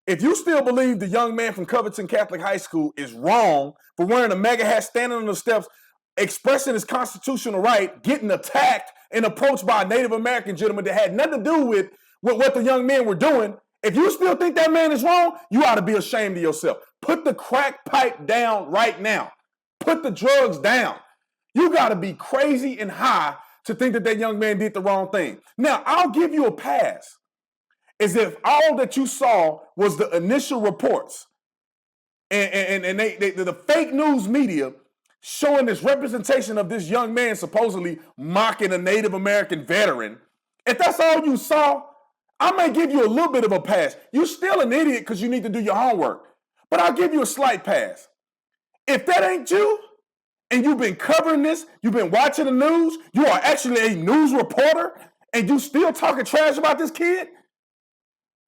If you still believe the young man from Covington Catholic High School is wrong for wearing a MAGA hat, standing on the steps, expressing his constitutional right, getting attacked and approached by a Native American gentleman that had nothing to do with what the young men were doing, if you still think that man is wrong, you ought to be ashamed of yourself. Put the crack pipe down right now. Put the drugs down. You got to be crazy and high to think that young man did the wrong thing. Now, I'll give you a pass. As if all that you saw was the initial reports and the fake news media showing this representation of this young man supposedly mocking a Native American veteran. If that's all you saw, I may give you a little bit of a pass. You're still an idiot because you need to do your homework. But I'll give you a slight pass. If that ain't you, and you've been covering this, you've been watching the news, you are actually a news reporter, and you still talking trash about this kid,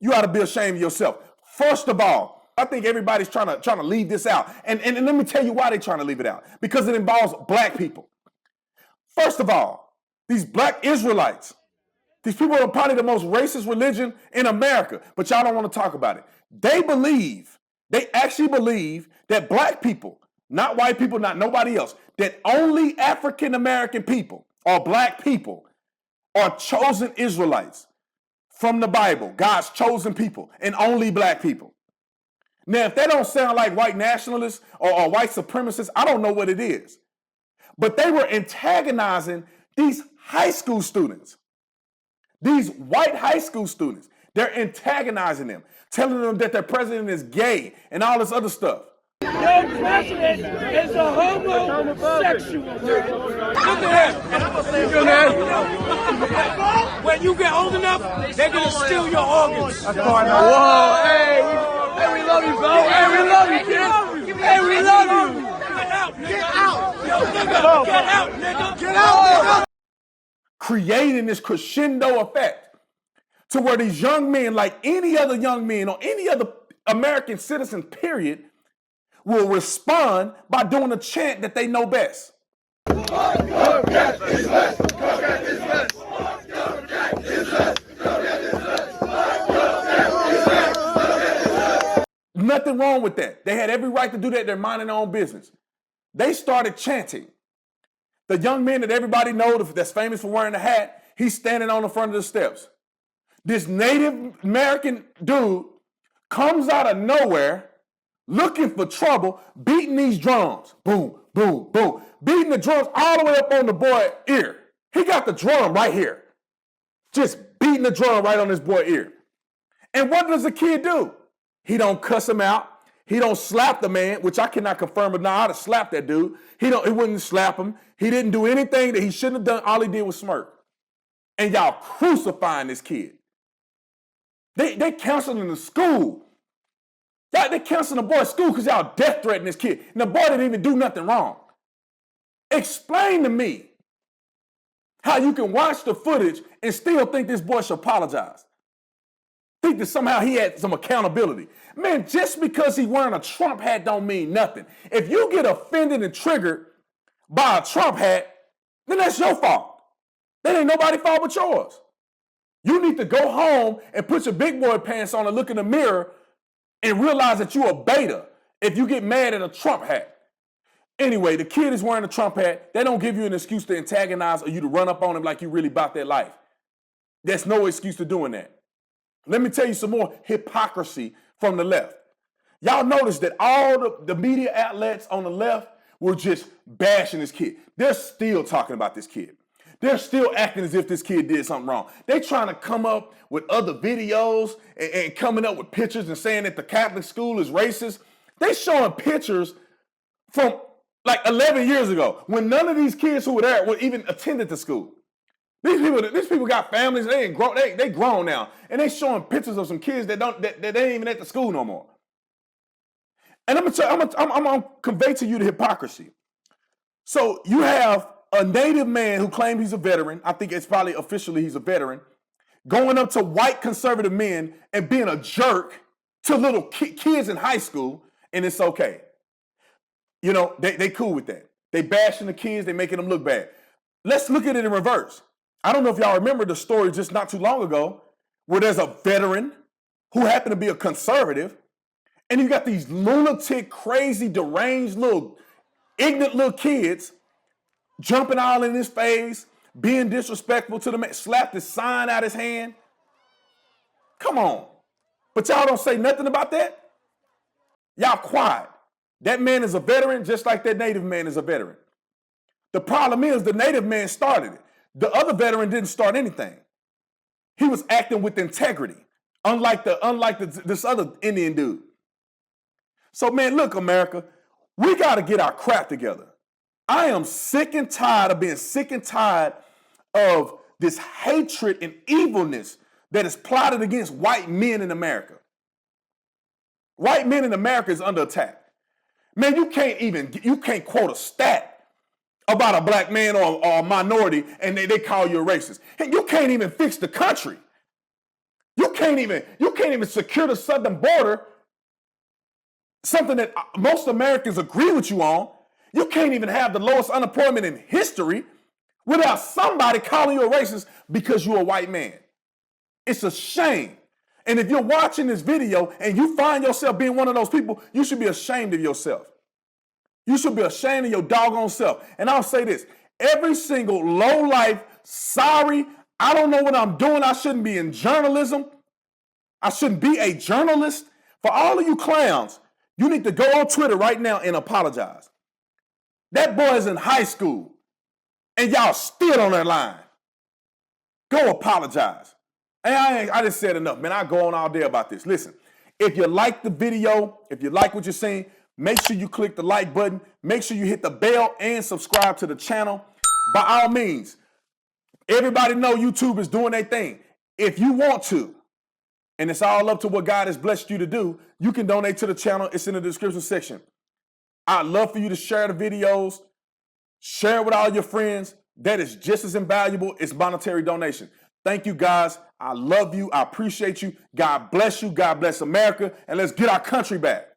you ought to be ashamed of yourself. First of all, I think everybody's trying to leave this out. And let me tell you why they're trying to leave it out. Because it involves black people. First of all, these black Israelites, these people are probably the most racist religion in America, but y'all don't want to talk about it. They actually believe that black people, not white people, not nobody else, that only African American people or black people are chosen Israelites from the Bible, God's chosen people, and only black people. Now, if that don't sound like white nationalists or white supremacists, I don't know what it is. But they were antagonizing these high school students, these white high school students. They're antagonizing them, telling them that their president is gay and all this other stuff. Your president is a homosexual. Look at him. When you get old enough, they're going to steal your organs. Whoa, hey, we love you, bro. Hey, we love you, kid. Hey, we love you. Get out, nigga. Get out. Yo, nigga, get out, nigga. Get out. Creating this crescendo effect to where these young men, like any other young men or any other American citizen, period, will respond by doing a chant that they know best. Nothing wrong with that. They had every right to do that. They're minding their own business. They started chanting. The young man that everybody knows that's famous for wearing a hat, he's standing on the front of the steps. This Native American dude comes out of nowhere looking for trouble, beating these drums. Boom, boom, boom. Beating the drums all the way up on the boy's ear. He got the drum right here. Just beating the drum right on this boy's ear. And what does the kid do? He don't cuss him out. He don't slap the man, which I cannot confirm, but now I'd have slapped that dude. He wouldn't slap him. He didn't do anything that he shouldn't have done. All he did was smirk. And y'all crucifying this kid. They counseling the school. They counseling the boy's school because y'all death threatening this kid. And the boy didn't even do nothing wrong. Explain to me how you can watch the footage and still think this boy should apologize. Think that somehow he had some accountability. Man, just because he's wearing a Trump hat don't mean nothing. If you get offended and triggered by a Trump hat, then that's your fault. That ain't nobody's fault but yours. You need to go home and put your big boy pants on and look in the mirror and realize that you're a beta if you get mad at a Trump hat. Anyway, the kid is wearing a Trump hat. That don't give you an excuse to antagonize or you to run up on him like you really about that life. There's no excuse to doing that. Let me tell you some more hypocrisy from the left. Y'all notice that all the media outlets on the left were just bashing this kid. They're still talking about this kid. They're still acting as if this kid did something wrong. They're trying to come up with other videos and coming up with pictures and saying that the Catholic school is racist. They're showing pictures from like 11 years ago when none of these kids who were there were even attended the school. These people got families. They grown now, and they showing pictures of some kids that ain't even at the school no more. And I'm gonna convey to you the hypocrisy. So you have a Native man who claims he's a veteran. I think it's probably officially he's a veteran, going up to white conservative men and being a jerk to little kids in high school, and it's okay. You know, they cool with that. They bashing the kids. They making them look bad. Let's look at it in reverse. I don't know if y'all remember the story just not too long ago where there's a veteran who happen to be a conservative, and you got these lunatic, crazy, deranged little, ignorant little kids jumping all in his face, being disrespectful to the man, slapped his sign out his hand. Come on. But y'all don't say nothing about that? Y'all quiet. That man is a veteran just like that native man is a veteran. The problem is the native man started it. The other veteran didn't start anything. He was acting with integrity, unlike this other Indian dude. So man, look, America, we got to get our crap together. I am sick and tired of being sick and tired of this hatred and evilness that is plotted against white men in America. White men in America is under attack. Man, you can't quote a stat about a black man or a minority and they call you a racist. Hey, you can't even fix the country. You can't even secure the southern border, something that most Americans agree with you on. You can't even have the lowest unemployment in history without somebody calling you a racist because you're a white man. It's a shame. And if you're watching this video and you find yourself being one of those people, you should be ashamed of yourself. You should be ashamed of your doggone self. And I'll say this, every single low-life, sorry, I don't know what I'm doing. I shouldn't be in journalism. I shouldn't be a journalist. For all of you clowns, you need to go on Twitter right now and apologize. That boy is in high school and y'all still on that line. Go apologize. And I just said enough, man. I go on all day about this. Listen, if you like the video, if you like what you're seeing, make sure you click the like button. Make sure you hit the bell and subscribe to the channel. By all means, everybody know YouTube is doing their thing. If you want to, and it's all up to what God has blessed you to do, you can donate to the channel. It's in the description section. I'd love for you to share the videos, share it with all your friends. That is just as invaluable as monetary donation. Thank you, guys. I love you. I appreciate you. God bless you. God bless America. And let's get our country back.